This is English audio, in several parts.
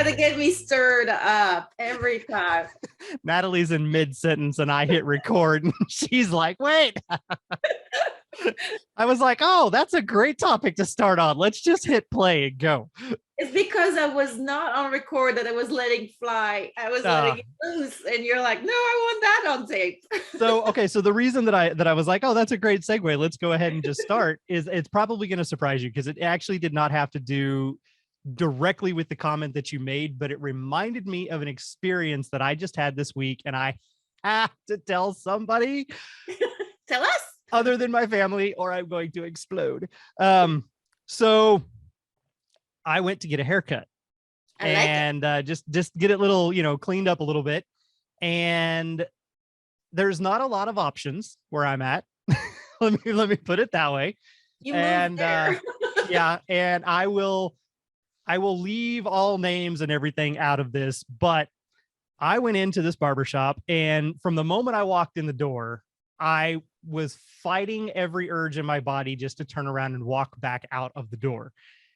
to get me stirred up every time. Natalie's in mid-sentence and I hit record and she's like, wait. I was like, oh, that's a great topic to start on. Let's just hit play and go. It's because I was not on record that I was letting fly. I was letting it loose. And you're like, no, I want that on tape. So the reason that I was like, oh, that's a great segue. Let's go ahead and just start is it's probably going to surprise you because it actually did not have to do directly with the comment that you made, but it reminded me of an experience that I just had this week. And I have to tell somebody. Tell us. Other than my family, or I'm going to explode. So I went to get a haircut and just get it little, cleaned up a little bit. And there's not a lot of options where I'm at. let me put it that way. And yeah, and I will leave all names and everything out of this, but I went into this barbershop, and from the moment I walked in the door, I was fighting every urge in my body just to turn around and walk back out of the door.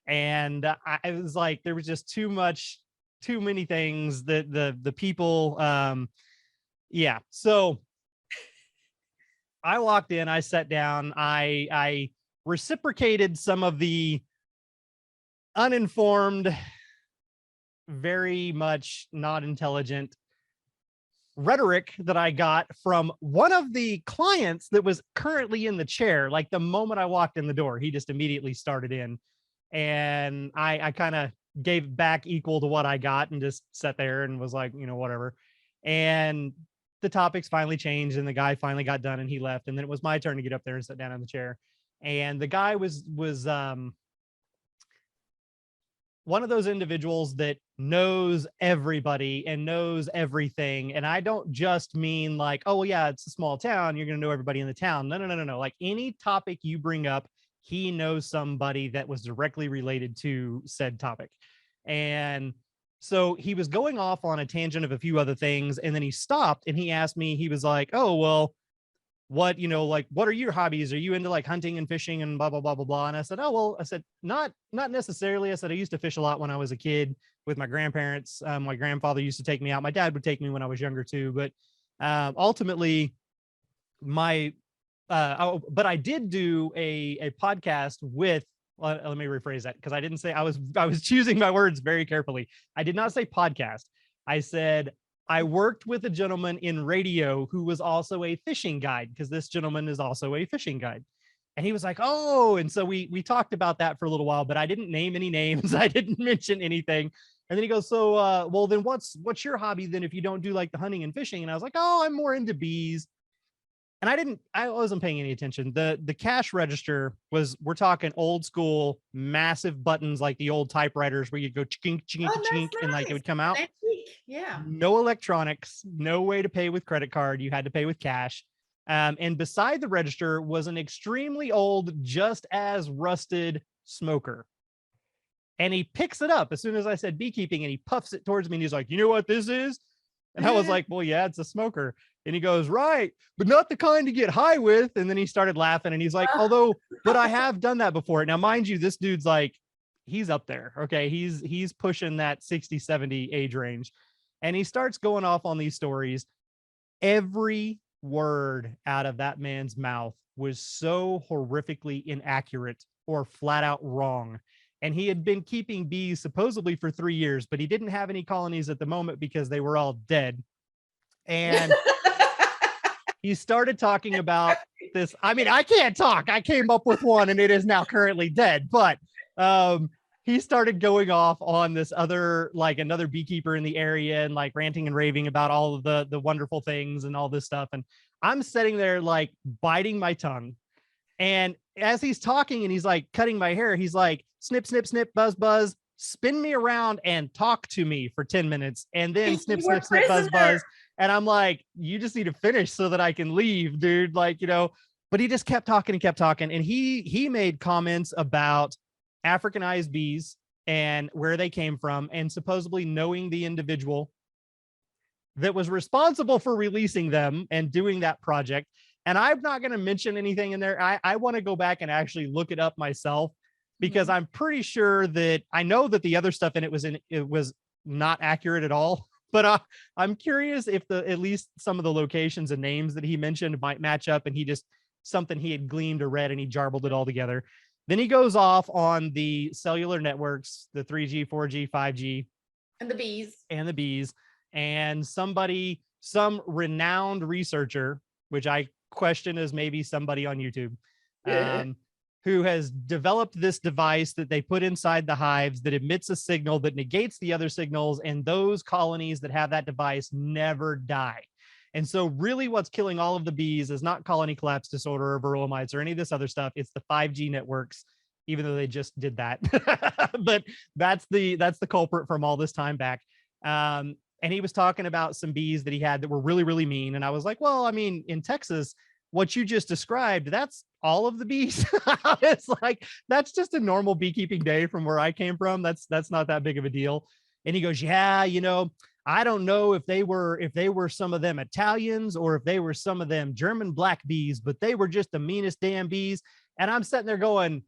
And I was like, there was just too many things that the people, yeah. So I walked in, I sat down, I reciprocated some of the uninformed, very much not intelligent rhetoric that I got from one of the clients that was currently in the chair. Like the moment I walked in the door, he just immediately started in, and I kind of gave back equal to what I got and just sat there and was like, whatever. And the topics finally changed and the guy finally got done and he left. And then it was my turn to get up there and sit down in the chair. And the guy was one of those individuals that knows everybody and knows everything. And I don't just mean like, oh, well, yeah, it's a small town, you're going to know everybody in the town. No. Like any topic you bring up, he knows somebody that was directly related to said topic. And so he was going off on a tangent of a few other things. And then he stopped and he asked me, he was like, oh, well, what, like, what are your hobbies? Are you into like hunting and fishing and blah, blah, blah, blah, blah. And I said, oh, well, I said, not necessarily. I said, I used to fish a lot when I was a kid with my grandparents. My grandfather used to take me out. My dad would take me when I was younger too. But ultimately but I did do a podcast with, let me rephrase that, because I didn't say, I was choosing my words very carefully. I did not say podcast. I said, I worked with a gentleman in radio who was also a fishing guide, because this gentleman is also a fishing guide. And he was like, oh, and so we talked about that for a little while, but I didn't name any names. I didn't mention anything. And then he goes, so, well, then what's your hobby then if you don't do like the hunting and fishing? And I was like, oh, I'm more into bees. And I wasn't paying any attention. The cash register we're talking old school, massive buttons, like the old typewriters where you go chink, chink, chink, and like it would come out. Yeah. No electronics, no way to pay with credit card. You had to pay with cash. And beside the register was an extremely old, just as rusted smoker. And he picks it up as soon as I said beekeeping, and he puffs it towards me and he's like, you know what this is? And I was like, well, yeah, it's a smoker. And he goes, right, but not the kind to get high with. And then he started laughing and he's like, but I have done that before. Now, mind you, this dude's like, he's up there. Okay. He's pushing that 60, 70 age range. And he starts going off on these stories. Every word out of that man's mouth was so horrifically inaccurate or flat out wrong. And he had been keeping bees supposedly for 3 years, but he didn't have any colonies at the moment because they were all dead. And he started talking about this. I mean, I can't talk. I came up with one and it is now currently dead, but he started going off on this other, like another beekeeper in the area and like ranting and raving about all of the wonderful things and all this stuff. And I'm sitting there like biting my tongue. And as he's talking and he's like cutting my hair, he's like, snip, snip, snip, buzz, buzz, spin me around and talk to me for 10 minutes. And then snip, snip, snip, buzz, buzz. And I'm like, you just need to finish so that I can leave, dude. Like, but he just kept talking and kept talking. And he made comments about Africanized bees and where they came from, and supposedly knowing the individual that was responsible for releasing them and doing that project. And I'm not going to mention anything in there. I want to go back and actually look it up myself, because I'm pretty sure that I know that the other stuff in it was not accurate at all. But I'm curious if at least some of the locations and names that he mentioned might match up, and he just something he had gleaned or read and he jarbled it all together. Then he goes off on the cellular networks, the 3G, 4G, 5G, and the bees, and some renowned researcher, which I question is maybe somebody on YouTube, who has developed this device that they put inside the hives that emits a signal that negates the other signals, and those colonies that have that device never die. And so really what's killing all of the bees is not colony collapse disorder or varroa mites or any of this other stuff. It's the 5G networks, even though they just did that. But that's the culprit from all this time back. And he was talking about some bees that he had that were really, really mean. And I was like, well, I mean, in Texas, what you just described, that's all of the bees. It's like, that's just a normal beekeeping day from where I came from. That's not that big of a deal. And he goes, yeah, you know, I don't know if they were some of them Italians or if they were some of them German black bees, but they were just the meanest damn bees. And I'm sitting there going,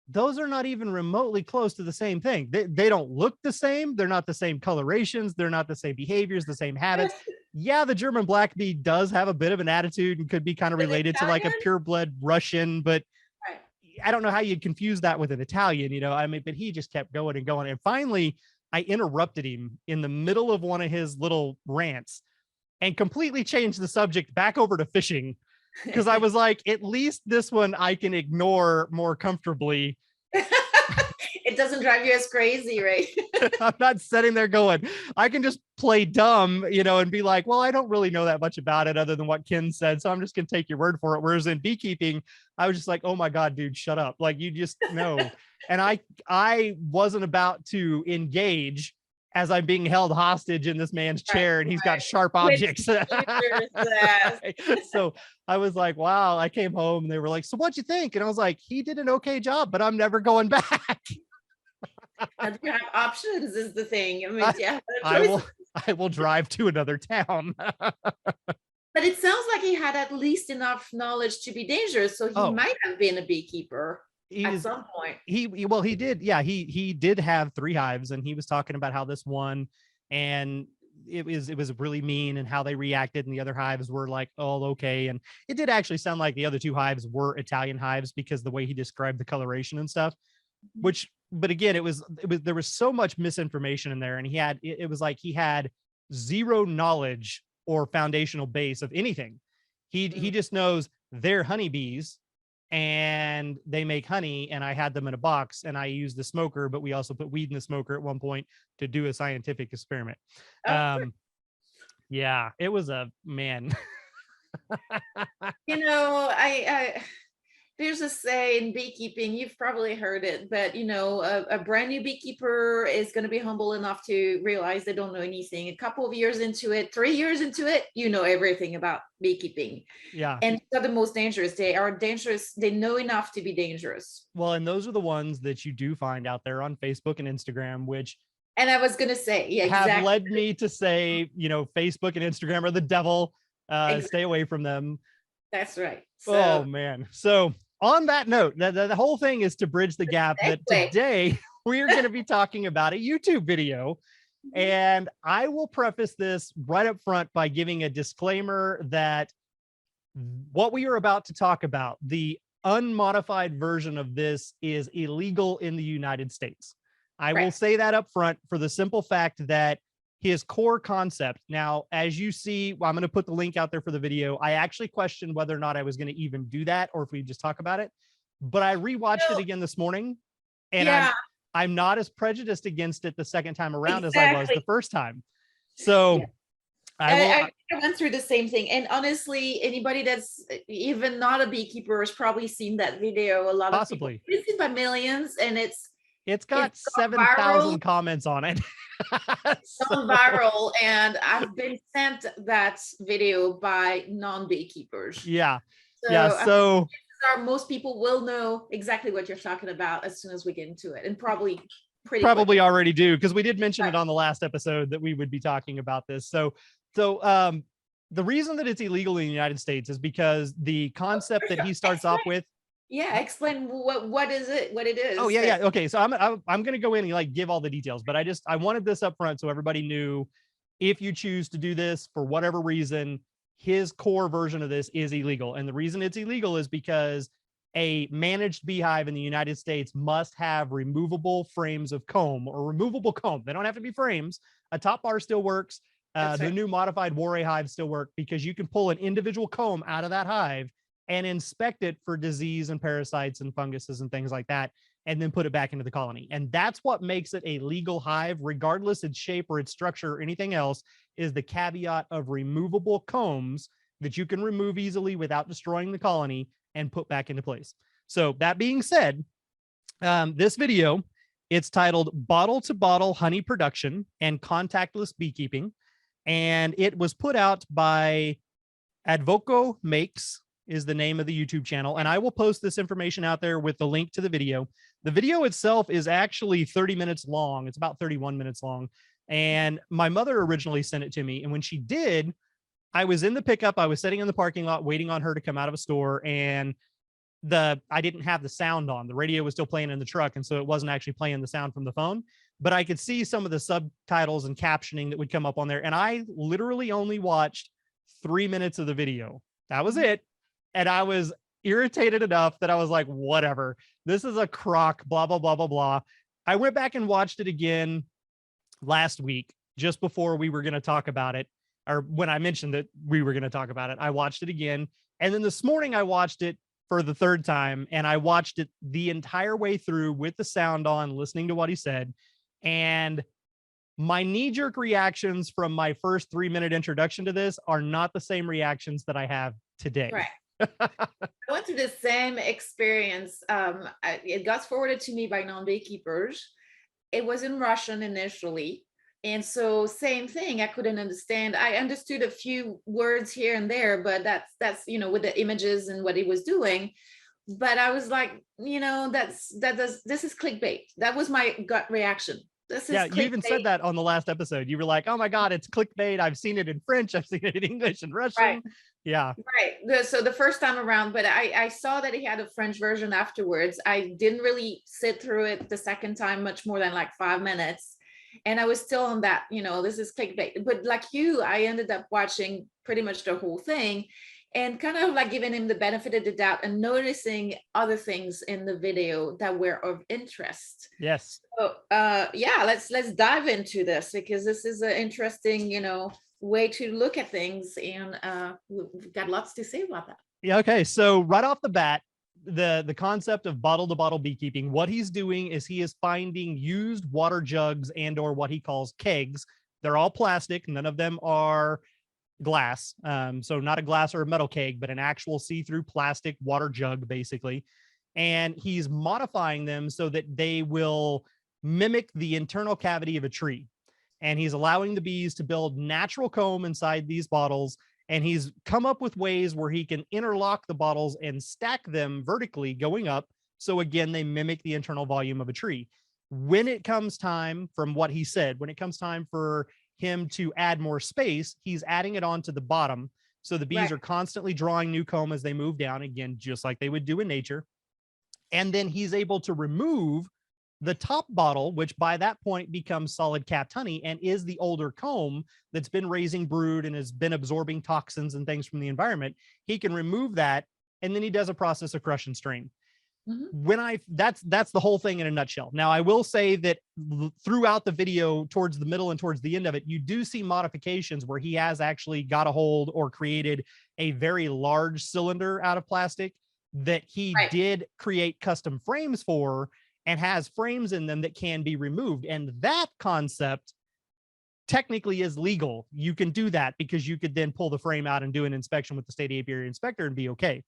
those are not even remotely close to the same thing. They don't look the same. They're not the same colorations. They're not the same behaviors, the same habits. Yeah, the German black bee does have a bit of an attitude and could be kind of related to like a pureblood Russian, but right. I don't know how you'd confuse that with an Italian, you know, I mean, but he just kept going and going. And finally, I interrupted him in the middle of one of his little rants and completely changed the subject back over to fishing. Because I was like, at least this one I can ignore more comfortably. It doesn't drive you as crazy, right? I'm not sitting there going, I can just play dumb, you know, and be like, well, I don't really know that much about it other than what Ken said, so I'm just going to take your word for it. Whereas in beekeeping, I was just like, oh my God, dude, shut up. Like, you just know. And I wasn't about to engage as I'm being held hostage in this man's chair, and he's got sharp objects. So I was like, wow, I came home and they were like, so what'd you think? And I was like, he did an okay job, but I'm never going back. And you have options is the thing. I mean, yeah, I will drive to another town. But it sounds like he had at least enough knowledge to be dangerous. So he might have been a beekeeper at some point. He did. Yeah, he did have 3 hives, and he was talking about how this one, and it was really mean and how they reacted, and the other hives were like, oh, okay. And it did actually sound like the other 2 hives were Italian hives because the way he described the coloration and stuff, which, but again, there was so much misinformation in there, and it was like he had zero knowledge or foundational base of anything. He just knows they're honeybees and they make honey, and I had them in a box and I used the smoker, but we also put weed in the smoker at one point to do a scientific experiment. Yeah, it was a man. You know, I there's a say in beekeeping, you've probably heard it, but you know, a brand new beekeeper is going to be humble enough to realize they don't know anything. A couple of years into it, 3 years into it, you know everything about beekeeping. Yeah. And they're the most dangerous. They are dangerous. They know enough to be dangerous. Well, and those are the ones that you do find out there on Facebook and Instagram, which and I was going to say, yeah, have led me to say, you know, Facebook and Instagram are the devil. Stay away from them. That's right. So, oh man. So on that note, the whole thing is to bridge the gap that today we are going to be talking about a YouTube video. And I will preface this right up front by giving a disclaimer that what we are about to talk about, the unmodified version of this, is illegal in the United States. I will say that up front for the simple fact that his core concept. Now, as you see, I'm going to put the link out there for the video. I actually questioned whether or not I was going to even do that or if we just talk about it, but I rewatched it again this morning, and I'm not as prejudiced against it the second time around as I was the first time. So I went through the same thing. And honestly, anybody that's even not a beekeeper has probably seen that video. A lot of people. It's seen by millions, and it's got 7,000 comments on it. Gone viral, and I've been sent that video by non-beekeepers. Yeah. So most people will know exactly what you're talking about as soon as we get into it, and probably already do, because we did mention it on the last episode that we would be talking about this. So the reason that it's illegal in the United States is because the concept that he starts off with Yeah, explain what is it, what it Oh is yeah, that yeah. Okay, so I'm gonna go in and like give all the details, but I wanted this up front so everybody knew if you choose to do this for whatever reason, his core version of this is illegal, and the reason it's illegal is because a managed beehive in the United States must have removable frames of comb or removable comb. They don't have to be frames. A top bar still works. that's The right. new modified Warray hive still work because you can pull an individual comb out of that hive and inspect it for disease and parasites and funguses and things like that, and then put it back into the colony. And that's what makes it a legal hive, regardless its shape or its structure or anything else, is the caveat of removable combs that you can remove easily without destroying the colony and put back into place. So that being said, this video, it's titled Bottle to Bottle Honey Production and Contactless Beekeeping. And it was put out by Advoco Makes is the name of the YouTube channel. And I will post this information out there with the link to the video. The video itself is actually 30 minutes long. It's about 31 minutes long. And my mother originally sent it to me. And when she did, I was in the pickup. I was sitting in the parking lot waiting on her to come out of a store. And I didn't have the sound on. The radio was still playing in the truck. And so it wasn't actually playing the sound from the phone. But I could see some of the subtitles and captioning that would come up on there. And I literally only watched 3 minutes of the video. That was Mhm. it. And I was irritated enough that I was like, whatever, this is a crock, blah, blah, blah, blah, blah. I went back and watched it again last week, just before we were going to talk about it, or when I mentioned that we were going to talk about it. I watched it again. And then this morning I watched it for the third time, and I watched it the entire way through with the sound on, listening to what he said. And my knee-jerk reactions from my first 3-minute introduction to this are not the same reactions that I have today. Right. I went through the same experience. It got forwarded to me by non-beekeepers. It was in Russian initially. And so same thing, I couldn't understand. I understood a few words here and there, but with the images and what he was doing. But I was like, this is clickbait. That was my gut reaction. This Yeah, is you even said clickbait. that on the last episode. You were like, oh my God, it's clickbait. I've seen it in French. I've seen it in English and Right. Russian. Yeah. Right. So the first time around, but I saw that he had a French version afterwards. I didn't really sit through it the second time much more than like 5 minutes. And I was still on that, this is clickbait. But like you, I ended up watching pretty much the whole thing and kind of like giving him the benefit of the doubt and noticing other things in the video that were of interest. Yes. So yeah, let's dive into this because this is an interesting, way to look at things, and we've got lots to say about that. Yeah. Okay. So right off the bat, the concept of bottle to bottle beekeeping, what he's doing is he is finding used water jugs and or what he calls kegs. They're all plastic. None of them are glass. So not a glass or a metal keg, but an actual see-through plastic water jug, basically. And he's modifying them so that they will mimic the internal cavity of a tree. And he's allowing the bees to build natural comb inside these bottles. And he's come up with ways where he can interlock the bottles and stack them vertically going up. So again, they mimic the internal volume of a tree. When it comes time, from what he said, when it comes time for him to add more space, he's adding it onto the bottom. So the bees Right. are constantly drawing new comb as they move down, again, just like they would do in nature. And then he's able to remove the top bottle, which by that point becomes solid capped honey and is the older comb that's been raising brood and has been absorbing toxins and things from the environment. He can remove that, and then he does a process of crush and strain. Mm-hmm. That's the whole thing in a nutshell. Now, I will say that throughout the video, towards the middle and towards the end of it, you do see modifications where he has actually got a hold or created a very large cylinder out of plastic that he Right. did create custom frames for, and has frames in them that can be removed. And that concept technically is legal. You can do that because you could then pull the frame out and do an inspection with the state apiary inspector and be okay.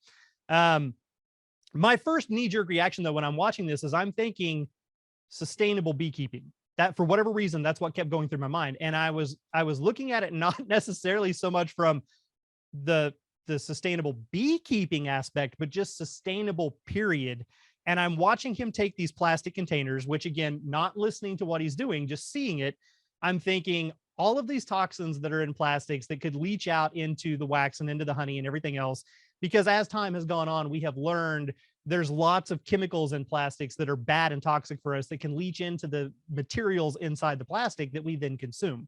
My first knee-jerk reaction, though, when I'm watching this is I'm thinking sustainable beekeeping. That, for whatever reason, that's what kept going through my mind. And I was looking at it not necessarily so much from the sustainable beekeeping aspect, but just sustainable, period. And I'm watching him take these plastic containers, which, again, not listening to what he's doing, just seeing it, I'm thinking all of these toxins that are in plastics that could leach out into the wax and into the honey and everything else, because as time has gone on, we have learned there's lots of chemicals in plastics that are bad and toxic for us that can leach into the materials inside the plastic that we then consume.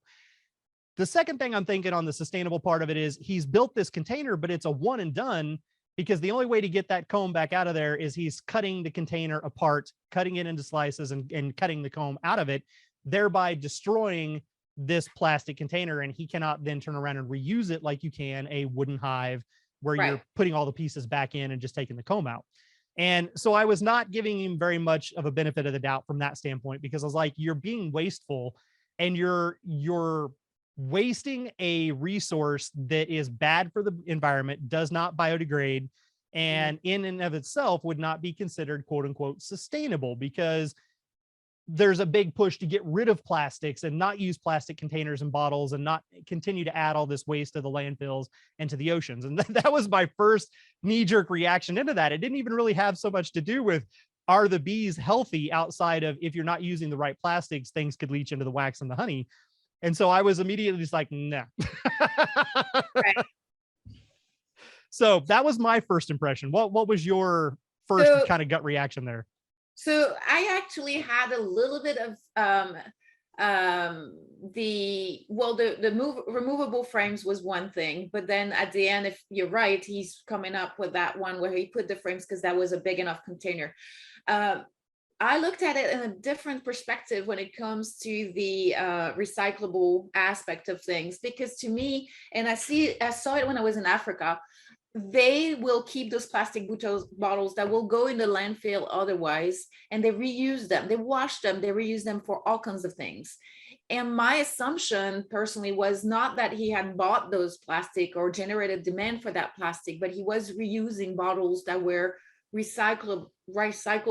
The second thing I'm thinking on the sustainable part of it is he's built this container, but it's a one and done, because the only way to get that comb back out of there is he's cutting the container apart, cutting it into slices, and cutting the comb out of it, thereby destroying this plastic container. And he cannot then turn around and reuse it like you can a wooden hive, where you're Right. putting all the pieces back in and just taking the comb out. And so I was not giving him very much of a benefit of the doubt from that standpoint, because I was like, you're being wasteful, and you're wasting a resource that is bad for the environment, does not biodegrade, Mhm. and in and of itself would not be considered quote unquote sustainable, because there's a big push to get rid of plastics and not use plastic containers and bottles and not continue to add all this waste to the landfills and to the oceans. And that was my first knee jerk reaction into that. It didn't even really have so much to do with, are the bees healthy, outside of, if you're not using the right plastics, things could leach into the wax and the honey. And so I was immediately just like, nah. Right. So that was my first impression. What was your first So kind of gut reaction there? So I actually had a little bit of the well, the removable frames was one thing, but then at the end, if you're right, he's coming up with that one where he put the frames because that was a big enough container. Um, I looked at it in a different perspective when it comes to the recyclable aspect of things, because to me, and I saw it when I was in Africa, they will keep those plastic bottles that will go in the landfill otherwise, and they reuse them, they wash them, they reuse them for all kinds of things. And my assumption personally was not that he had bought those plastic or generated demand for that plastic, but he was reusing bottles that were recycled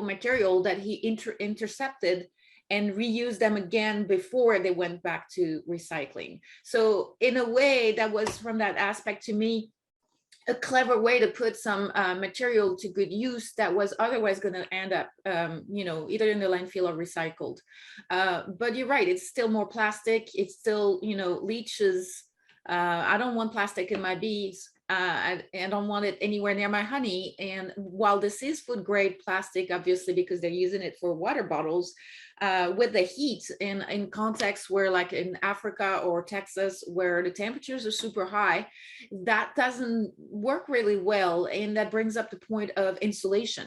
material that he intercepted and reused them again before they went back to recycling. So in a way, that was, from that aspect, to me, a clever way to put some material to good use that was otherwise going to end up, either in the landfill or recycled. But you're right, it's still more plastic. It's still, leaches. I don't want plastic in my bees. I don't want it anywhere near my honey. And while this is food grade plastic, obviously, because they're using it for water bottles, with the heat in contexts where, like in Africa or Texas, where the temperatures are super high, that doesn't work really well. And that brings up the point of insulation.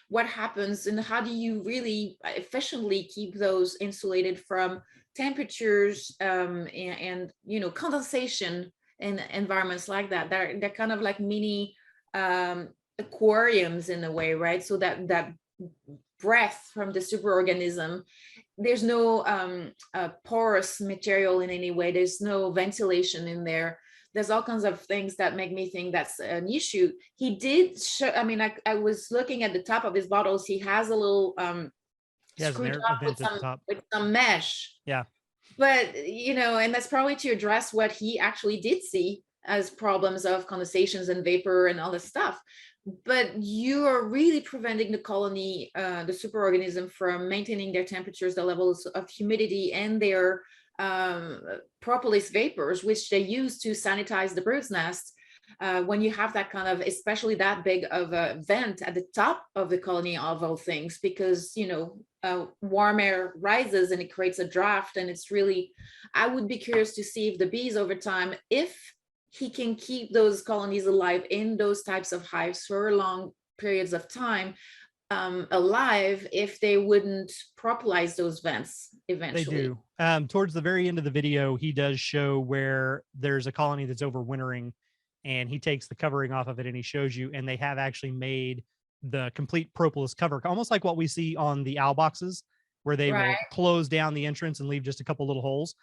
What happens, and how do you really efficiently keep those insulated from temperatures, and condensation in environments like that? They're kind of like mini aquariums in a way, right? So that breath from the superorganism, there's no porous material in any way, there's no ventilation in there, there's all kinds of things that make me think that's an issue. He did show, I mean, I was looking at the top of his bottles, he has a little He has an screwed air up vent at the top. with some mesh. Yeah. But and that's probably to address what he actually did see as problems of condensations and vapor and all this stuff. But you are really preventing the colony, the superorganism, from maintaining their temperatures, the levels of humidity, and their propolis vapors, which they use to sanitize the bird's nest. When you have that kind of, especially that big of a vent at the top of the colony of all things, because warm air rises and it creates a draft, and it's really, I would be curious to see if the bees over time, if he can keep those colonies alive in those types of hives for long periods of time, alive, if they wouldn't propolize those vents They eventually. do. Towards the very end of the video, he does show where there's a colony that's overwintering, and he takes the covering off of it and he shows you, and they have actually made the complete propolis cover, almost like what we see on the owl boxes, where they will Right. close down the entrance and leave just a couple little holes.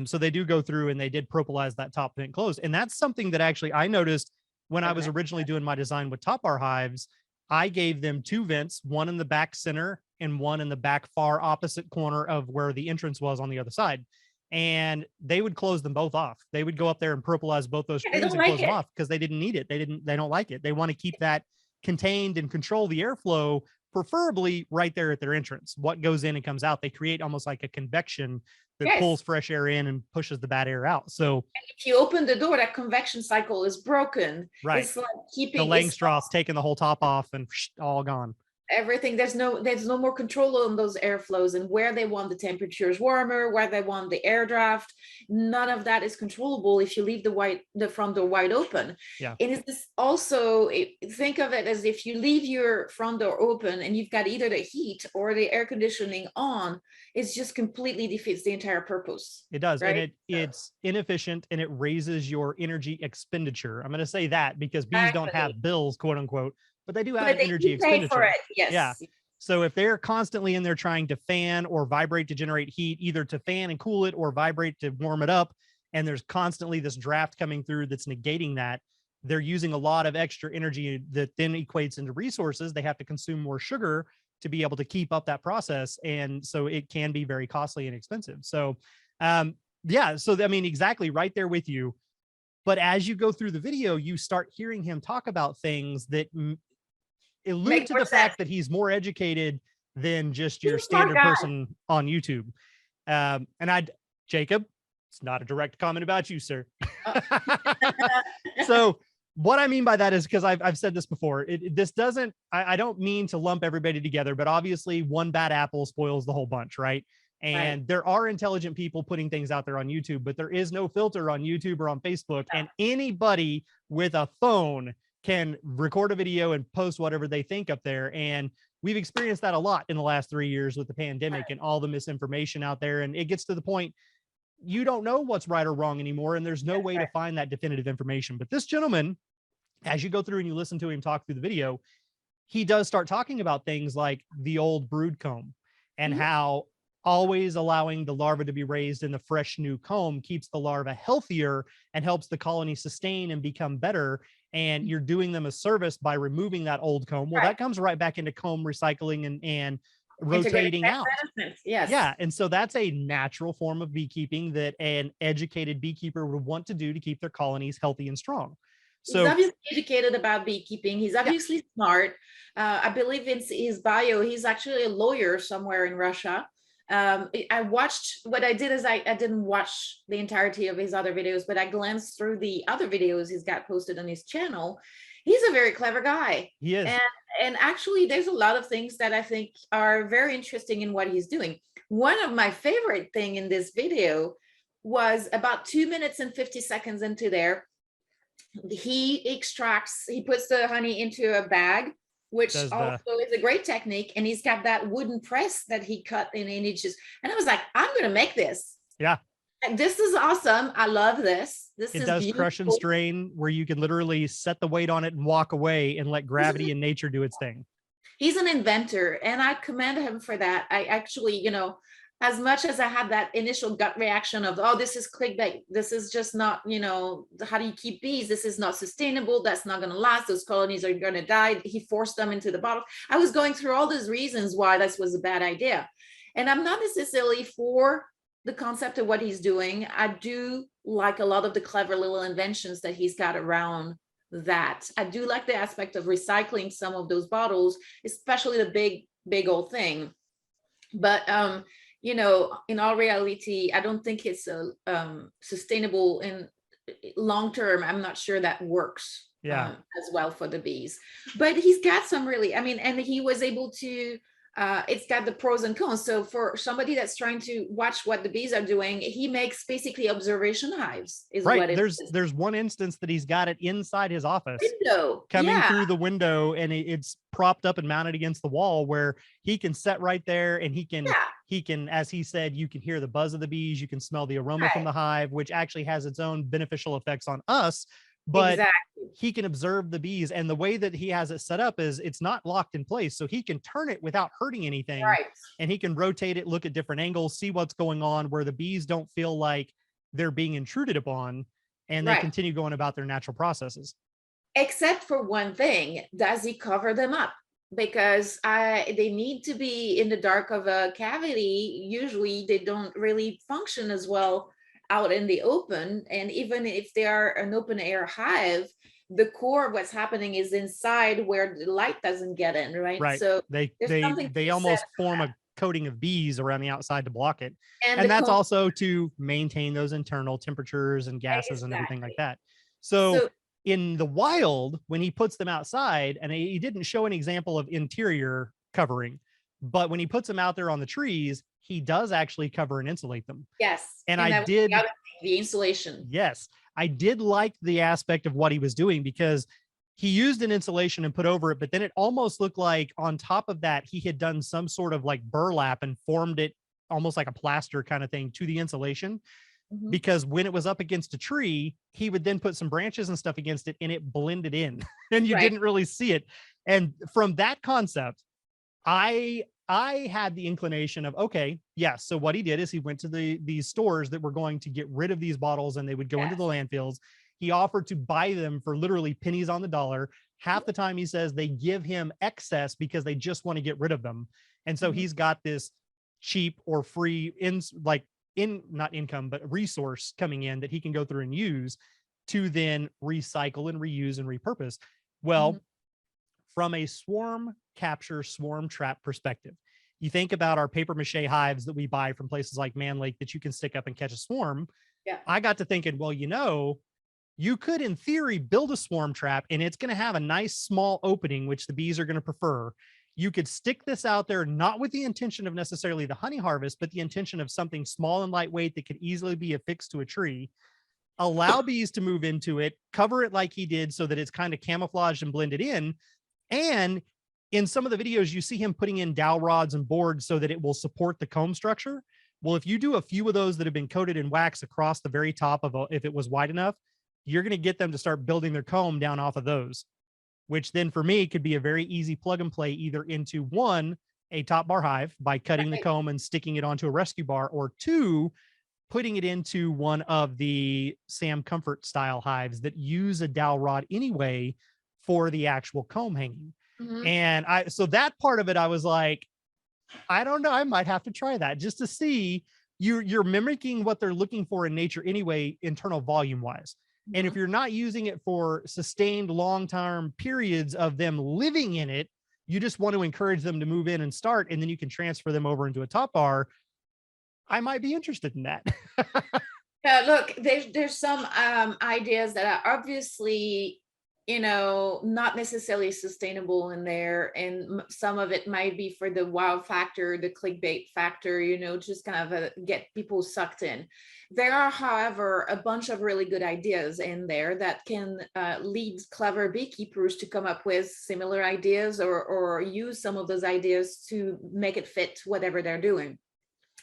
So they do go through and they did propolize that top vent closed. And that's something that actually I noticed when I was Okay. originally doing my design with top bar hives. I gave them two vents, one in the back center and one in the back far opposite corner of where the entrance was on the other side. And they would close them both off. They would go up there and propolize both those Yeah, they screens don't and close like them it. off because they didn't need it. They don't like it. They want to keep that contained and control the airflow preferably right there at their entrance. What goes in and comes out, they create almost like a convection that pulls Yes. fresh air in and pushes the bad air out. So, If you open the door, that convection cycle is broken. right. It's like The keeping it's Langstroth's taking the whole top off and all gone. everything. There's no more control on those airflows and where they want the temperatures warmer, where they want the air draft. None of that is controllable if you leave the front door wide open. Yeah. And it's this also, think of it as if you leave your front door open and you've got either the heat or the air conditioning on, it's just completely defeats the entire purpose. It does. Right. And it's inefficient and it raises your energy expenditure. I'm going to say that because bees don't Exactly. have bills, quote unquote, but they do have But an they energy do pay for expenditure. it. Yes. Yeah. So if they're constantly in there trying to fan or vibrate to generate heat, either to fan and cool it or vibrate to warm it up, and there's constantly this draft coming through that's negating that, they're using a lot of extra energy that then equates into resources. They have to consume more sugar to be able to keep up that process. And so it can be very costly and expensive. So, yeah. So, I mean, exactly right there with you. But as you go through the video, you start hearing him talk about things that allude Make to more the sense. fact that he's more educated than just your He's a smart standard guy. person on YouTube. Jacob, it's not a direct comment about you, sir. So what I mean by that is because I've said this before. This doesn't. I don't mean to lump everybody together, but obviously one bad apple spoils the whole bunch, right? And Right. there are intelligent people putting things out there on YouTube, but there is no filter on YouTube or on Facebook. And anybody with a phone can record a video and post whatever they think up there. And we've experienced that a lot in the last 3 years with the pandemic and all the misinformation out there. And it gets to the point you don't know what's right or wrong anymore. And there's no way to find that definitive information. But this gentleman, as you go through and you listen to him talk through the video, he does start talking about things like the old brood comb and how always allowing the larva to be raised in the fresh new comb keeps the larva healthier and helps the colony sustain and become better. And you're doing them a service by removing that old comb. Well, that comes right back into comb recycling and rotating out. Yes. Yeah. And so that's a natural form of beekeeping that an educated beekeeper would want to do to keep their colonies healthy and strong. So he's obviously educated about beekeeping. He's obviously smart. I believe in his bio, he's actually a lawyer somewhere in Russia. I watched, what I did is I didn't watch the entirety of his other videos, but I glanced through the other videos he's got posted on his channel. He's a very clever guy. He is. And actually, there's a lot of things that I think are very interesting in what he's doing. One of my favorite thing in this video was about 2 minutes and 50 seconds into there. He puts the honey into a bag, which also is a great technique. And he's got that wooden press that he cut in inches. And I was like, I'm going to make this. Yeah. And this is awesome. I love this. This it is does beautiful. Crush and strain where you can literally set the weight on it and walk away and let gravity and nature do its thing. He's an inventor and I commend him for that. I actually, as much as I had that initial gut reaction of, oh, this is clickbait, this is just not, how do you keep bees? This is not sustainable. That's not going to last. Those colonies are going to die. He forced them into the bottle. I was going through all those reasons why this was a bad idea. And I'm not necessarily for the concept of what he's doing. I do like a lot of the clever little inventions that he's got around that. I do like the aspect of recycling some of those bottles, especially the big old thing. But in all reality, I don't think it's sustainable in long term. I'm not sure that works as well for the bees. But he's got some really, and he was able to, it's got the pros and cons. So for somebody that's trying to watch what the bees are doing, he makes basically observation hives. There's one instance that he's got it inside his office, coming through the window, and it's propped up and mounted against the wall where he can sit right there and he can, as he said, you can hear the buzz of the bees, you can smell the aroma from the hive, which actually has its own beneficial effects on us. But he can observe the bees, and the way that he has it set up is it's not locked in place. So he can turn it without hurting anything, and he can rotate it, look at different angles, see what's going on where the bees don't feel like they're being intruded upon, and they continue going about their natural processes. Except for one thing, does he cover them up? Because they need to be in the dark of a cavity. Usually they don't really function as well out in the open. And even if they are an open air hive, the core of what's happening is inside where the light doesn't get in, right? Right. So They there's they something to they be said almost for form that. a coating of bees around the outside to block it. And And the that's comb, also to maintain those internal temperatures and gases and everything like exactly. that. So So in the wild, when he puts them outside, and he didn't show an example of interior covering, but when he puts them out there on the trees, he does actually cover and insulate them. yes, And and I that was the did, other thing, the insulation. yes, I did like the aspect of what he was doing, because he used an insulation and put over it, but then it almost looked like on top of that, he had done some sort of like burlap and formed it almost like a plaster kind of thing to the insulation, Mhm. because when it was up against a tree, he would then put some branches and stuff against it and it blended in and you Right. didn't really see it. And from that concept, I had the inclination of, okay, yes. So what he did is he went to these stores that were going to get rid of these bottles and they would go into the Yes. landfills. He offered to buy them for literally pennies on the dollar. Half the time he says they give him excess because they just want to get rid of them. And so Mhm. he's got this cheap or free in like in not income, but resource coming in that he can go through and use to then recycle and reuse and repurpose. Mhm. Well, from a swarm capture, swarm trap perspective, you think about our paper mache hives that we buy from places like Man Lake that you can stick up and catch a swarm. Yeah. I got to thinking, well, you could, in theory, build a swarm trap and it's going to have a nice small opening, which the bees are going to prefer. You could stick this out there, not with the intention of necessarily the honey harvest, but the intention of something small and lightweight that could easily be affixed to a tree, allow bees to move into it, cover it like he did so that it's kind of camouflaged and blended in. And in some of the videos, you see him putting in dowel rods and boards so that it will support the comb structure. Well, if you do a few of those that have been coated in wax across the very top of if it was wide enough, you're going to get them to start building their comb down off of those, which then for me could be a very easy plug and play either into one, a top bar hive by cutting the Right. comb and sticking it onto a rescue bar, or two, putting it into one of the Sam Comfort style hives that use a dowel rod anyway for the actual comb hanging. Mhm. And so that part of it, I was like, I don't know, I might have to try that just to see. You're mimicking what they're looking for in nature anyway, internal volume wise. And if Mhm. you're not using it for sustained long-term periods of them living in it, you just want to encourage them to move in and start, and then you can transfer them over into a top bar. I might be interested in that. Yeah, look, there's some ideas that are obviously, not necessarily sustainable in there, and some of it might be for the wow factor, the clickbait factor, just kind of get people sucked in. There are, however, a bunch of really good ideas in there that can lead clever beekeepers to come up with similar ideas, or use some of those ideas to make it fit whatever they're doing.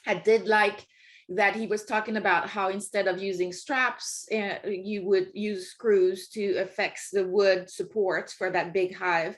I did like that he was talking about how instead of using straps, you would use screws to affix the wood supports for that big hive.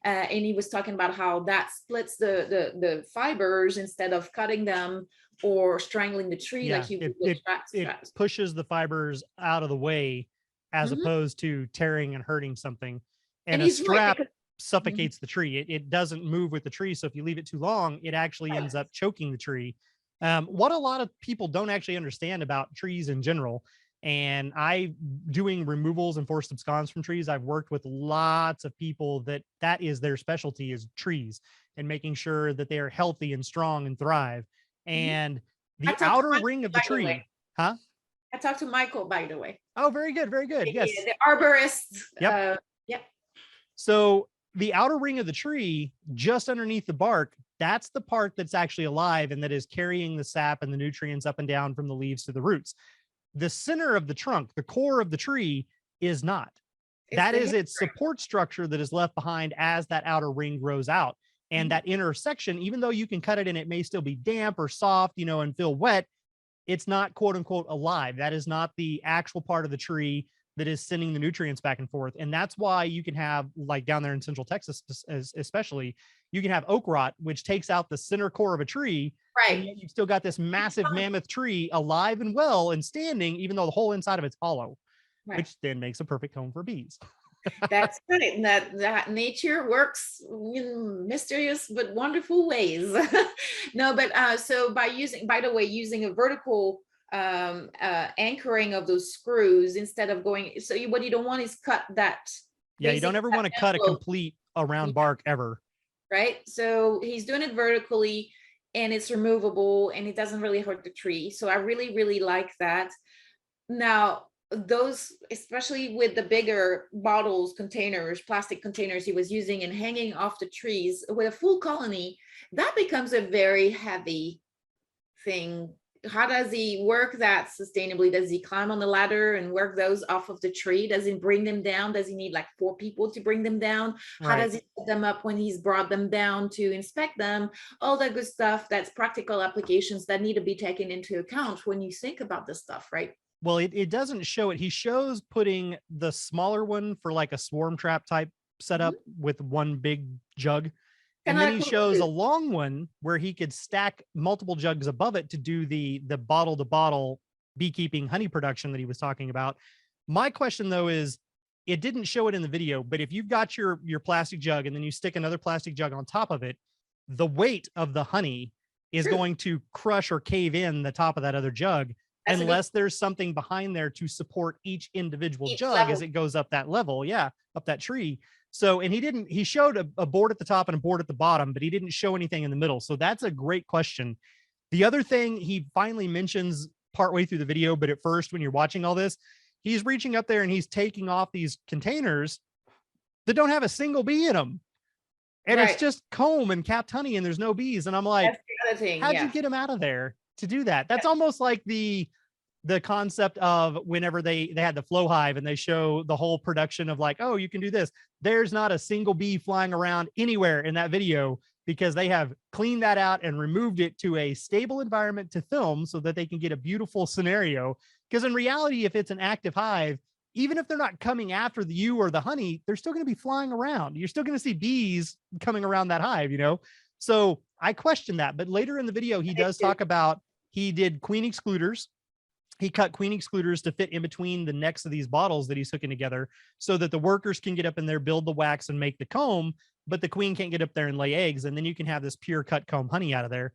And he was talking about how that splits the fibers instead of cutting them or strangling the tree Yeah, like you would it with it it straps. pushes the fibers out of the way as Mhm. opposed to tearing and hurting something. And And a he's right strap because Mhm. suffocates the tree. It doesn't move with the tree. So if you leave it too long, it actually ends up choking the tree. What a lot of people don't actually understand about trees in general. And I doing removals and forced absconds from trees, I've worked with lots of people that is their specialty, is trees, and making sure that they are healthy and strong and thrive. Mhm. And I the talked to outer Michael, ring of the by the way. tree, huh? I talked to Michael, by the way. Oh, very good, very good. Yeah, Yes. the arborist. Yep. Yeah. So the outer ring of the tree, just underneath the bark, that's the part that's actually alive and that is carrying the sap and the nutrients up and down from the leaves to the roots. The center of the trunk, the core of the tree, is not. It's That the is hair. its support structure that is left behind as that outer ring grows out. And Mhm. that inner section, even though you can cut it and it may still be damp or soft, and feel wet, it's not quote unquote alive. That is not the actual part of the tree that is sending the nutrients back and forth. And that's why you can have, like down there in Central Texas, especially, you can have oak rot, which takes out the center core of a tree. And Right. yet you've still got this massive mammoth tree alive and well and standing, even though the whole inside of it's hollow, Right. which then makes a perfect home for bees. That's right. And that nature works in mysterious but wonderful ways. No, but so by the way, using a vertical anchoring of those screws instead of going. So what you don't want is cut that Yeah, you don't basically ever that want to cut a envelope. complete around Yeah, bark ever. right. So he's doing it vertically and it's removable and it doesn't really hurt the tree. So I really, really like that. Now, those, especially with the bigger bottles, containers, plastic containers he was using and hanging off the trees with a full colony, that becomes a very heavy thing. How does he work that sustainably? Does he climb on the ladder and work those off of the tree? Does he bring them down? Does he need like 4 people to bring them down? How Right. does he set them up when he's brought them down to inspect them? All that good stuff. That's practical applications that need to be taken into account when you think about this stuff, right? Well, it doesn't show it. He shows putting the smaller one for like a swarm trap type setup Mhm. with one big jug. Kind And then of he like shows a long one where he could stack multiple jugs above it to do the bottle to bottle beekeeping honey production that he was talking about. My question though is it didn't show it in the video, but if you've got your plastic jug and then you stick another plastic jug on top of it, the weight of the honey is true. going to crush or cave in the top of that other jug That's a good unless there's something behind there to support each individual each jug as level. it goes up that level. Yeah, up that tree. So, and he showed a board at the top and a board at the bottom, but he didn't show anything in the middle. So that's a great question. The other thing he finally mentions partway through the video, but at first, when you're watching all this, he's reaching up there and he's taking off these containers that don't have a single bee in them. And it's Right. just comb and capped honey and there's no bees. And I'm like, That's the other thing. how'd you Yeah. get them out of there to do that? That's almost like the concept of whenever they had the flow hive and they show the whole production of like, oh, you can do this. There's not a single bee flying around anywhere in that video because they have cleaned that out and removed it to a stable environment to film so that they can get a beautiful scenario. Because in reality, if it's an active hive, even if they're not coming after the you or the honey, they're still going to be flying around. You're still going to see bees coming around that hive, you know? So I question that. But later in the video, he does talk about he did queen excluders. He cut queen excluders to fit in between the necks of these bottles that he's hooking together so that the workers can get up in there, build the wax and make the comb, but the queen can't get up there and lay eggs. And then you can have this pure cut comb honey out of there.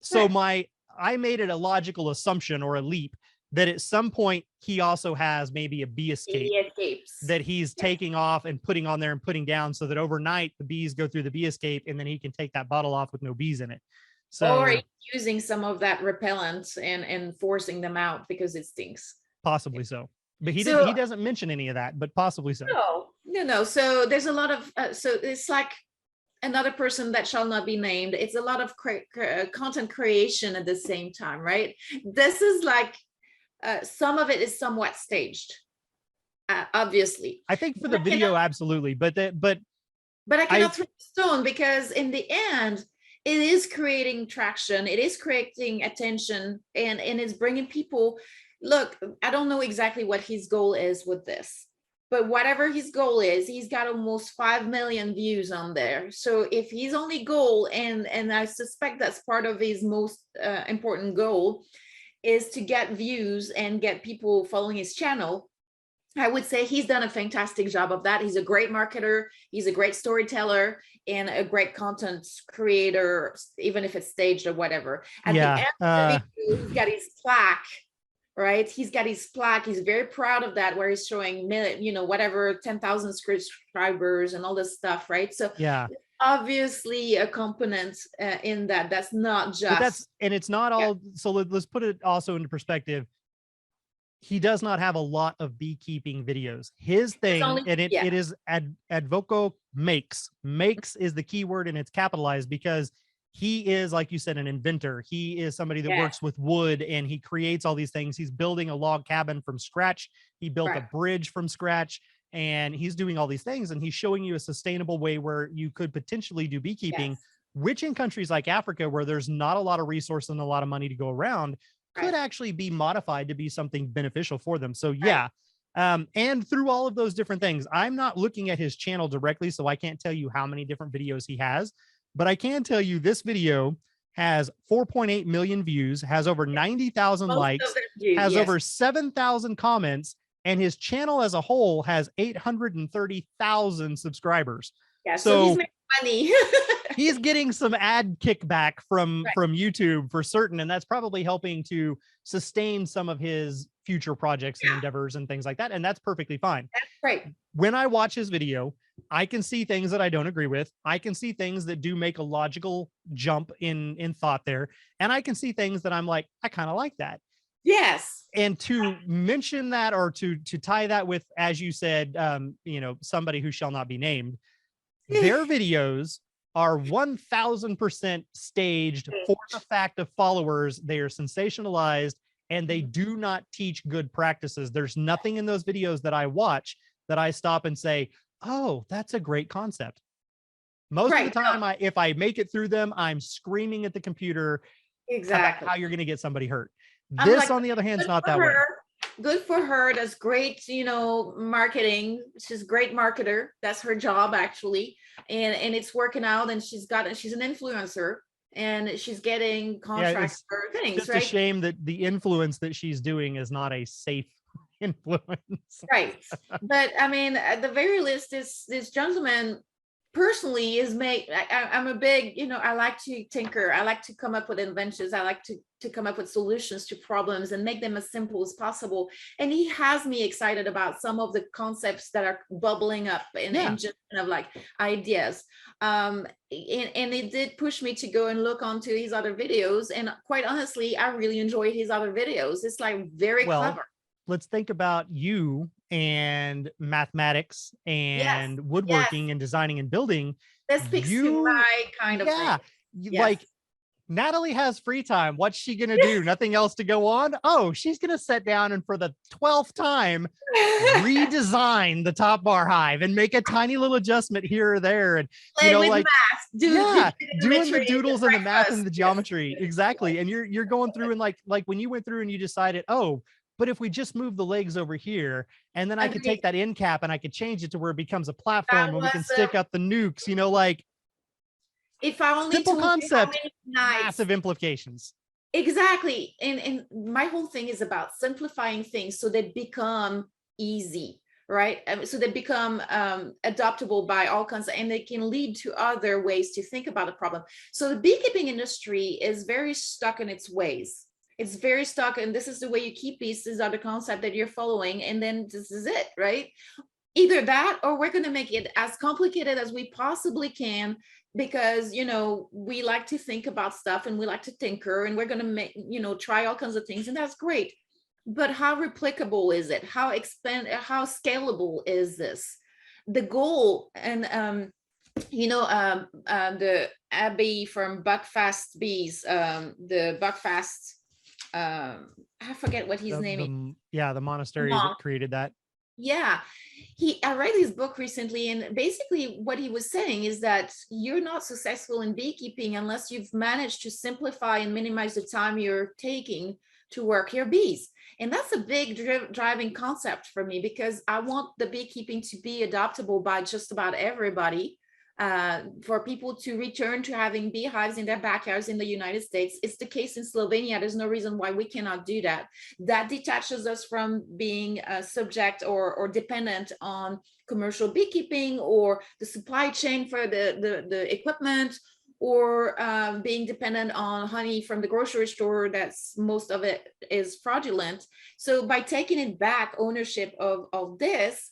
So Right. I made it a logical assumption or a leap that at some point he also has maybe a bee escape He escapes. that he's Yeah. taking off and putting on there and putting down so that overnight the bees go through the bee escape and then he can take that bottle off with no bees in it. Or So using some of that repellent and forcing them out because it stinks. possibly so. But So he doesn't mention any of that, but possibly so. no. So there's a lot of so it's like another person that shall not be named. It's a lot of content creation at the same time, right? This is like some of it is somewhat staged, obviously. I think for But the I cannot, video, absolutely. but I I cannot throw a stone because in the end, it is creating traction. It is creating attention, and it's bringing people. Look, I don't know exactly what his goal is with this, but whatever his goal is, he's got almost 5 million views on there. So if his only goal, and I suspect that's part of his most important goal, is to get views and get people following his channel, I would say he's done a fantastic job of that. He's a great marketer, he's a great storyteller, and a great content creator, even if it's staged or whatever. At the yeah, end of the video, he's got his plaque, right? He's got his plaque. He's very proud of that, where he's showing, whatever, 10,000 subscribers and all this stuff, right? So yeah. obviously a component in that. That's not But just, it's not yeah, all. So let's put it also into perspective. He does not have a lot of beekeeping videos. His it's thing, only, and yeah, it is advoco makes. Makes is the key word and it's capitalized because he is, like you said, an inventor. He is somebody that yeah, works with wood and he creates all these things. He's building a log cabin from scratch. He built a right, bridge from scratch and he's doing all these things and he's showing you a sustainable way where you could potentially do beekeeping, yes, which in countries like Africa, where there's not a lot of resource and a lot of money to go around, could right, actually be modified to be something beneficial for them. So right. yeah. And through all of those different things, I'm not looking at his channel directly, so I can't tell you how many different videos he has, but I can tell you this video has 4.8 million views, has over 90,000 Most of likes, them do, has yes. over 7,000 comments, and his channel as a whole has 830,000 subscribers. Yeah, so he's So making money. he's getting some ad kickback from Right. YouTube for certain, and that's probably helping to sustain some of his future projects and Yeah, endeavors and things like that, and that's perfectly fine. that's great. When I watch his video, I can see things that I don't agree with. I can see things that do make a logical jump in thought there, and I can see things that I'm like, I kind of like that. Yes. And to mention that, or to tie that with, as you said, somebody who shall not be named, their videos are 1000% staged for the fact of followers. They are sensationalized and they do not teach good practices. There's nothing in those videos that I watch that I stop and say, oh, that's a great concept. Most of the Right. No, time, if I make it through them, I'm screaming at the computer about exactly. how you're going to get somebody hurt. I'm This, like, on the other hand, is good not for that way. her. Good for her. That's great, marketing. She's a great marketer. That's her job actually. And it's working out, and she's an influencer, and she's getting Yeah, contracts it's for things, just a right? shame that the influence that she's doing is not a safe influence. Right. But I mean, at the very least, this gentleman personally is made. I'm a big, I like to tinker. I like to come up with inventions. I like to come up with solutions to problems and make them as simple as possible. And he has me excited about some of the concepts that are bubbling up Yeah. and just kind of like ideas. And it did push me to go and look onto his other videos. And quite honestly, I really enjoy his other videos. It's like very Well, clever. let's think about you and mathematics Yes. and Yes. woodworking and designing and building. That speaks to You, my kind of thing. yeah, Yes. like Natalie has free time. What's she going to do? Nothing else to go on? Oh, she's going to sit down and for the 12th time redesign the top bar hive and make a tiny little adjustment here or there. And, Play with like, math, do yeah, doing the geometry, the doodles and the math and breakfast. the Yes. geometry. Exactly. And you're going through and like when you went through and you decided, oh, but if we just move the legs over here, and then I could take Agreed. that end cap and I could change it to where it becomes a That platform and we can was stick up the nukes, like if I only simple told you how concept, many nights. massive implications. Exactly. And my whole thing is about simplifying things so they become easy, right? So they become adoptable by all kinds and they can lead to other ways to think about a problem. So the beekeeping industry is very stuck in its ways. It's very stuck, and this is the way you keep bees. These are the concept that you're following, and then this is it, right? Either that, or we're going to make it as complicated as we possibly can, because we like to think about stuff and we like to tinker, and we're going to make try all kinds of things, and that's great. But how replicable is it? How scalable is this? The goal, and the Abby from Buckfast Bees, the Buckfast, I forget what his name is. The monastery that created that. Yeah, I read his book recently, and basically what he was saying is that you're not successful in beekeeping unless you've managed to simplify and minimize the time you're taking to work your bees. And that's a big driving concept for me, because I want the beekeeping to be adoptable by just about everybody. For people to return to having beehives in their backyards in the United States. It's the case in Slovenia. There's no reason why we cannot do that. That detaches us from being subject or dependent on commercial beekeeping or the supply chain for the equipment, or being dependent on honey from the grocery store. That's most of it is fraudulent. So by taking it back, ownership of this,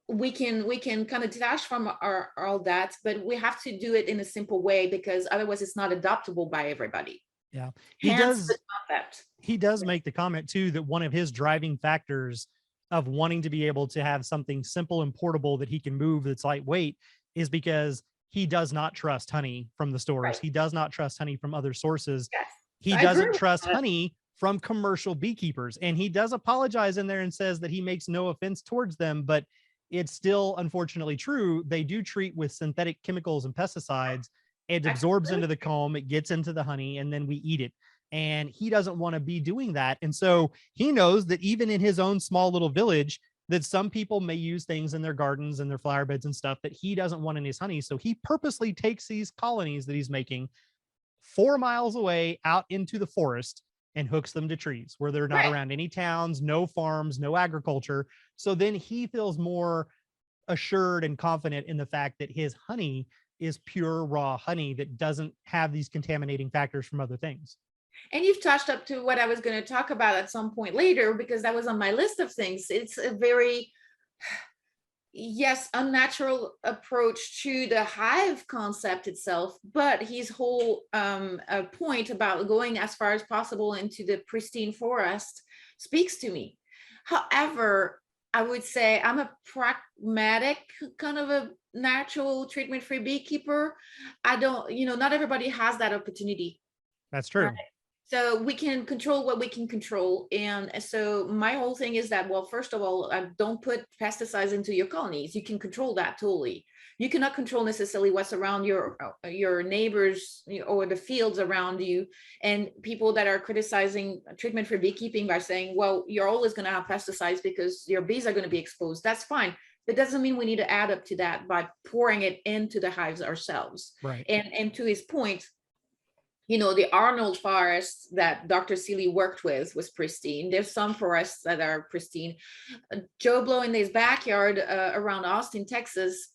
we can kind of detach from all that, but we have to do it in a simple way, because otherwise it's not adoptable by everybody. Yeah, Hence the concept. He does make the comment too that one of his driving factors of wanting to be able to have something simple and portable that he can move that's lightweight is because he does not trust honey from the stores. Right. He does not trust honey from other sources. Yes. He doesn't trust honey from commercial beekeepers. And he does apologize in there and says that he makes no offense towards them, but it's still unfortunately true. They do treat with synthetic chemicals and pesticides. It absorbs into the comb, it gets into the honey, and then we eat it. And he doesn't want to be doing that. And so he knows that even in his own small little village, that some people may use things in their gardens and their flower beds and stuff that he doesn't want in his honey. So he purposely takes these colonies that he's making 4 miles away out into the forest and hooks them to trees where they're not around any towns, no farms, no agriculture. So then he feels more assured and confident in the fact that his honey is pure raw honey that doesn't have these contaminating factors from other things. And you've touched up to what I was going to talk about at some point later, because that was on my list of things. It's a very, yes, unnatural approach to the hive concept itself, but his whole point about going as far as possible into the pristine forest speaks to me. However, I would say I'm a pragmatic kind of a natural treatment-free beekeeper. I don't, not everybody has that opportunity. That's Right. true. So we can control what we can control. And so my whole thing is that, well, first of all, don't put pesticides into your colonies. You can control that totally. You cannot control necessarily what's around your neighbors or the fields around you. And people that are criticizing treatment for beekeeping by saying, well, you're always going to have pesticides because your bees are going to be exposed. That's fine. That doesn't mean we need to add up to that by pouring it into the hives ourselves. Right. And to his point, the Arnold forest that Dr. Seeley worked with was pristine. There's some forests that are pristine. Joe Blow in his backyard around Austin, Texas,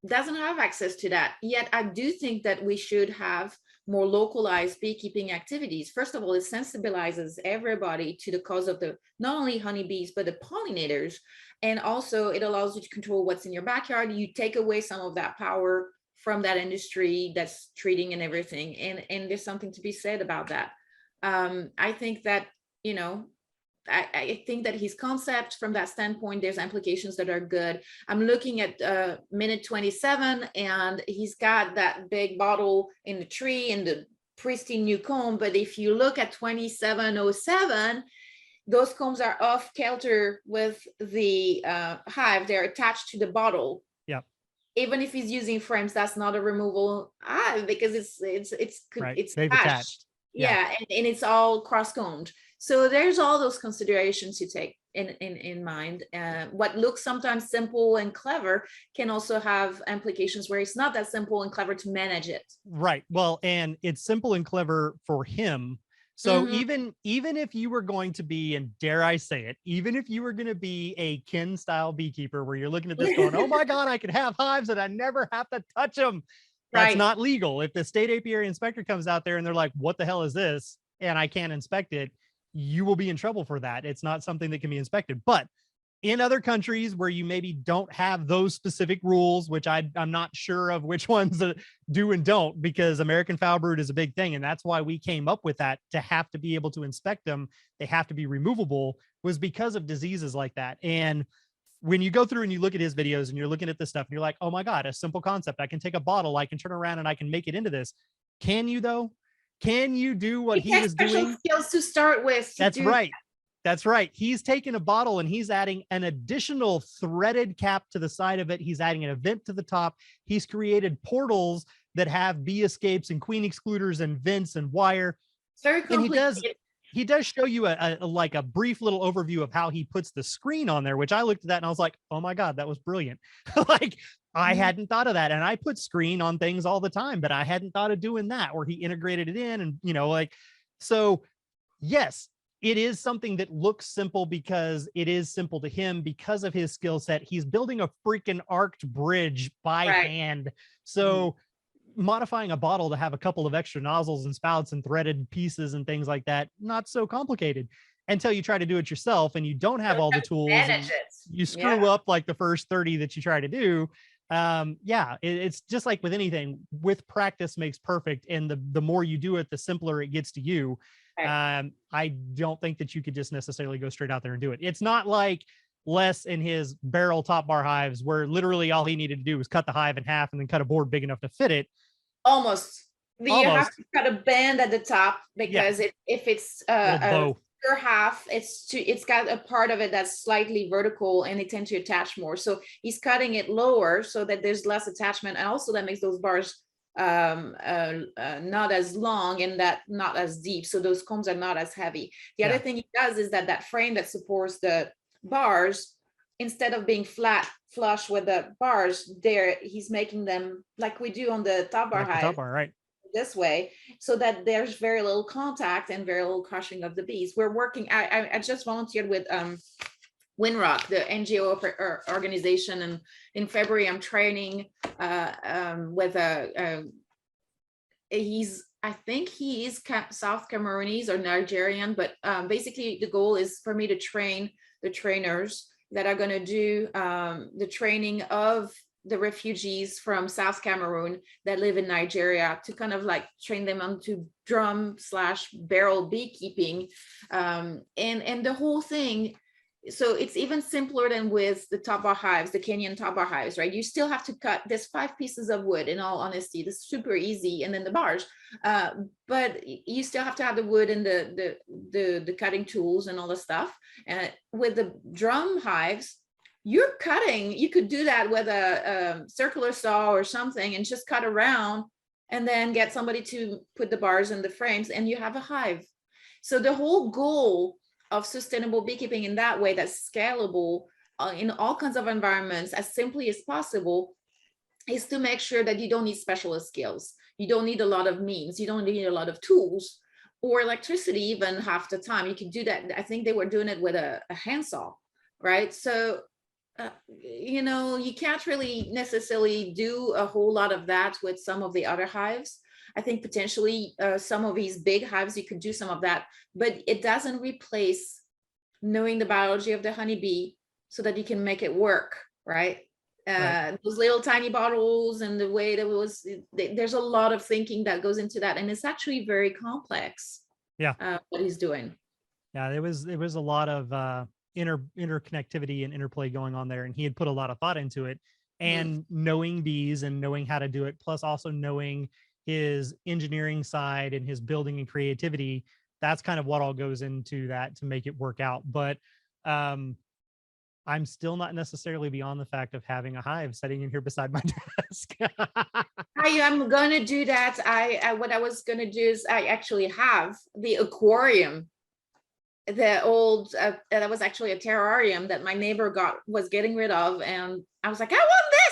doesn't have access to that. Yet I do think that we should have more localized beekeeping activities. First of all, it sensibilizes everybody to the cause of the not only honeybees, but the pollinators. And also it allows you to control what's in your backyard. You take away some of that power from that industry that's treating and everything. And there's something to be said about that. I think that, I think that his concept from that standpoint, there's implications that are good. I'm looking at minute 27, and he's got that big bottle in the tree and the pristine new comb. But if you look at 2707, those combs are off kilter with the hive. They're attached to the bottle. Yep. Even if he's using frames, that's not a removable hive because it's They've attached. Yeah, and it's all cross-combed. So there's all those considerations to take in mind. What looks sometimes simple and clever can also have implications where it's not that simple and clever to manage it. Right. Well, and it's simple and clever for him. So even if you were going to be, and dare I say it, even if you were going to be a kin style beekeeper where you're looking at this going, oh my God, I could have hives and I never have to touch them. That's not legal. If the state apiary inspector comes out there and they're like, what the hell is this? And I can't inspect it, you will be in trouble for that. It's not something that can be inspected. But in other countries where you maybe don't have those specific rules, which I'm not sure of which ones do and don't, because American foul brood is a big thing. And that's why we came up with that, to have to be able to inspect them. They have to be removable, was because of diseases like that. And when you go through and you look at his videos and you're looking at this stuff and you're like, oh my God, a simple concept. I can take a bottle, I can turn around and I can make it into this. Can you though? Can you do what he was doing? Skills to start with. That's right. That's right. He's taken a bottle and he's adding an additional threaded cap to the side of it. He's adding an vent to the top. He's created portals that have bee escapes and queen excluders and vents and wire. It's very complicated. And he does show you a brief little overview of how he puts the screen on there, which I looked at that and I was like, oh my God, that was brilliant. Like I hadn't thought of that. And I put screen on things all the time, but I hadn't thought of doing that, where he integrated it in and, so yes, it is something that looks simple because it is simple to him because of his skill set. He's building a freaking arced bridge by hand. So modifying a bottle to have a couple of extra nozzles and spouts and threaded pieces and things like that, not so complicated until you try to do it yourself and you don't have all the tools. You screw up like the first 30 that you try to do. It's just like with anything, with practice makes perfect. And the more you do it, the simpler it gets to you. I don't think that you could just necessarily go straight out there and do it. It's not like Les in his barrel top bar hives where literally all he needed to do was cut the hive in half and then cut a board big enough to fit it. Almost. You have to cut a band at the top because if it's a half, it's got a part of it that's slightly vertical and it tends to attach more. So he's cutting it lower so that there's less attachment, and also that makes those bars not as long and that not as deep, so those combs are not as heavy. The other thing he does is that frame that supports the bars, instead of being flush with the bars there, he's making them like we do on the top bar hive, this way, so that there's very little contact and very little crushing of the bees. We're working, I just volunteered with Winrock, the NGO organization, and in February I'm training with he's, I think he is South Cameroonese or Nigerian, but basically the goal is for me to train the trainers that are going to do the training of the refugees from South Cameroon that live in Nigeria, to kind of like train them onto drum/barrel beekeeping, and the whole thing. So it's even simpler than with the Taba hives, the Kenyan Taba hives, right? You still have to cut, there's 5 pieces of wood, in all honesty. This is super easy, and then the bars, but you still have to have the wood and the cutting tools and all the stuff. And with the drum hives, you're cutting, you could do that with a circular saw or something, and just cut around, and then get somebody to put the bars in the frames, and you have a hive. So the whole goal of sustainable beekeeping in that way, that's scalable in all kinds of environments as simply as possible, is to make sure that you don't need specialist skills. You don't need a lot of means. You don't need a lot of tools or electricity even half the time. You can do that. I think they were doing it with a handsaw, right? So, you know, you can't really necessarily do a whole lot of that with some of the other hives. I think potentially some of these big hives, you could do some of that, but it doesn't replace knowing the biology of the honeybee so that you can make it work, right? Right. Those little tiny bottles and the way that was, there's a lot of thinking that goes into that. And it's actually very complex, Yeah. what he's doing. Yeah. It was a lot of interconnectivity and interplay going on there. And he had put a lot of thought into it, and knowing bees and knowing how to do it, plus also knowing his engineering side and his building and creativity. That's kind of what all goes into that to make it work out. But I'm still not necessarily beyond the fact of having a hive sitting in here beside my desk. I am gonna do that. What I was gonna do is I actually have the aquarium, the old that was actually a terrarium that my neighbor was getting rid of, and I was like, I want this,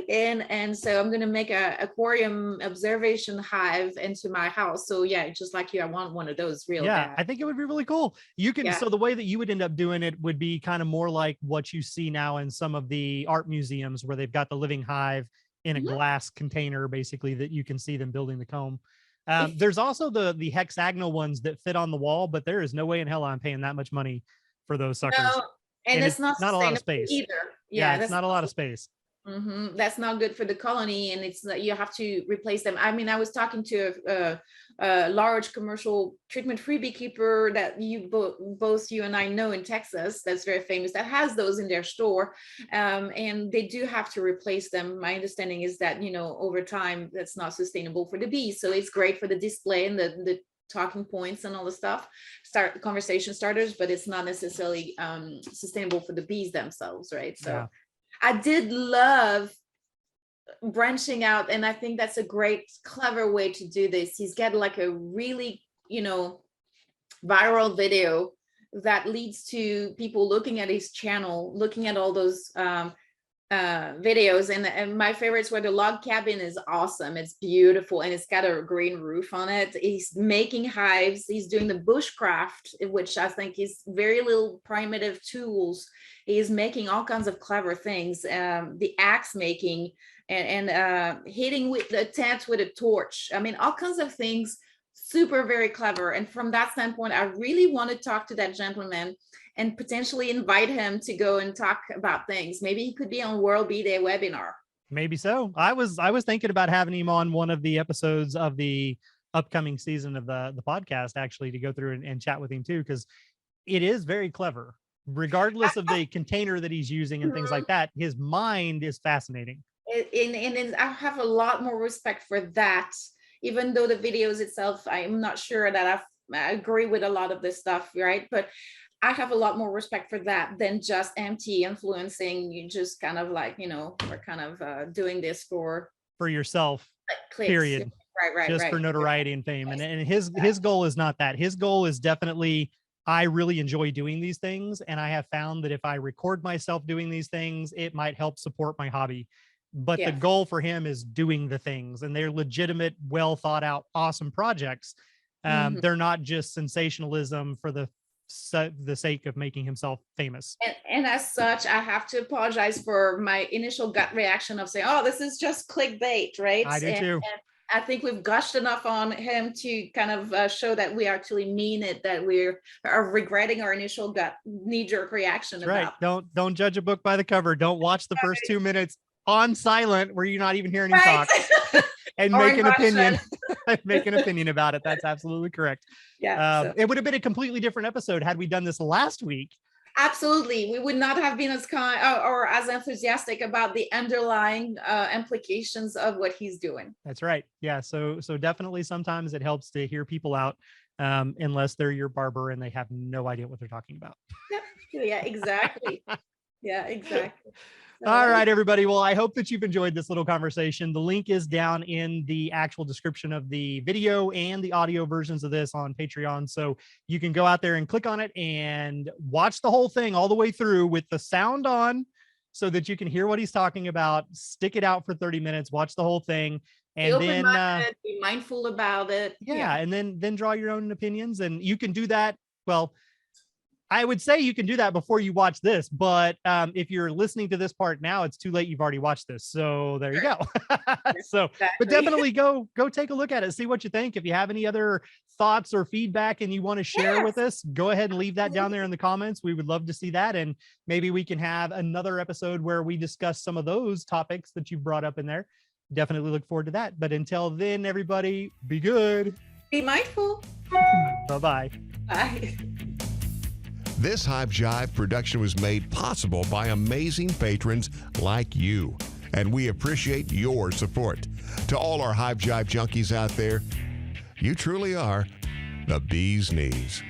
and so I'm gonna make a aquarium observation hive into my house. So yeah, just like you, I want one of those real Yeah, bad. I think it would be really cool. You can, Yeah. so the way that you would end up doing it would be kind of more like what you see now in some of the art museums, where they've got the living hive in a Mhm. glass container, basically, that you can see them building the comb. If There's also the hexagonal ones that fit on the wall, but there is no way in hell I'm paying that much money for those suckers. no, and And it's it's not not a lot of sustainable space. either. Yeah, Yeah, it's that's not a not. lot of space. That's not good for the colony, and it's that you have to replace them. I mean, I was talking to a large commercial treatment-free beekeeper that both you and I know in Texas, that's very famous, that has those in their store, and they do have to replace them. My understanding is that, you know, over time, that's not sustainable for the bees. So it's great for the display and the talking points and all the stuff, start conversation starters, but it's not necessarily sustainable for the bees themselves, right? So Yeah. I did love branching out, and I think that's a great, clever way to do this. He's got like a really, you know, viral video that leads to people looking at his channel, looking at all those videos, and my favorites were the log cabin is awesome. It's beautiful, and it's got a green roof on it. He's making hives. He's doing the bushcraft, which I think is very little primitive tools. He's making all kinds of clever things. The axe making, and hitting with the tent with a torch. I mean, all kinds of things. Super, very clever. And from that standpoint, I really want to talk to that gentleman and potentially invite him to go and talk about things. Maybe he could be on World Bee Day webinar. Maybe so. I was thinking about having him on one of the episodes of the upcoming season of the podcast, actually, to go through and chat with him too, because it is very clever. Regardless of the container that he's using and things like that, his mind is fascinating. And I have a lot more respect for that, even though the videos itself, I'm not sure that I agree with a lot of this stuff, right? But I have a lot more respect for that than just empty influencing. You just kind of like, you know, we're kind of doing this for For yourself, clicks. period. Just for Right. notoriety and fame. And his goal is not that. His goal is definitely, I really enjoy doing these things, and I have found that if I record myself doing these things, it might help support my hobby. But the Yeah. goal for him is doing the things, and they're legitimate, well thought out, awesome projects. Mhm. They're not just sensationalism for the the sake of making himself famous. And as such, I have to apologize for my initial gut reaction of saying, "Oh, this is just clickbait," right? I do too. And I think we've gushed enough on him to kind of show that we actually mean it, that we are regretting our initial gut knee-jerk reaction That's right. about. Don't judge a book by the cover. Don't watch the first 2 minutes on silent where you're not even hearing him Right. talk and Or make in an opinion. Russian. Make an opinion about it. That's absolutely correct. Yeah. So. It would have been a completely different episode had we done this last week. Absolutely. We would not have been as kind or as enthusiastic about the underlying implications of what he's doing. That's right. Yeah. So definitely sometimes it helps to hear people out, unless they're your barber and they have no idea what they're talking about. Yeah, exactly. Yeah, exactly. So, all right, everybody. Well, I hope that you've enjoyed this little conversation. The link is down in the actual description of the video and the audio versions of this on Patreon. So you can go out there and click on it and watch the whole thing all the way through with the sound on so that you can hear what he's talking about. Stick it out for 30 minutes, watch the whole thing. And then be mindful about it. Yeah. And then draw your own opinions. And you can do that. Well, I would say you can do that before you watch this, but if you're listening to this part now, it's too late. You've already watched this. So there you go. So, but definitely go take a look at it. See what you think. If you have any other thoughts or feedback and you want to share with us, go ahead and leave that down there in the comments. We would love to see that. And maybe we can have another episode where we discuss some of those topics that you brought up in there. Definitely look forward to that. But until then, everybody, be good. Be mindful. Bye-bye. Bye. This Hive Jive production was made possible by amazing patrons like you, and we appreciate your support. To all our Hive Jive junkies out there, you truly are the bee's knees.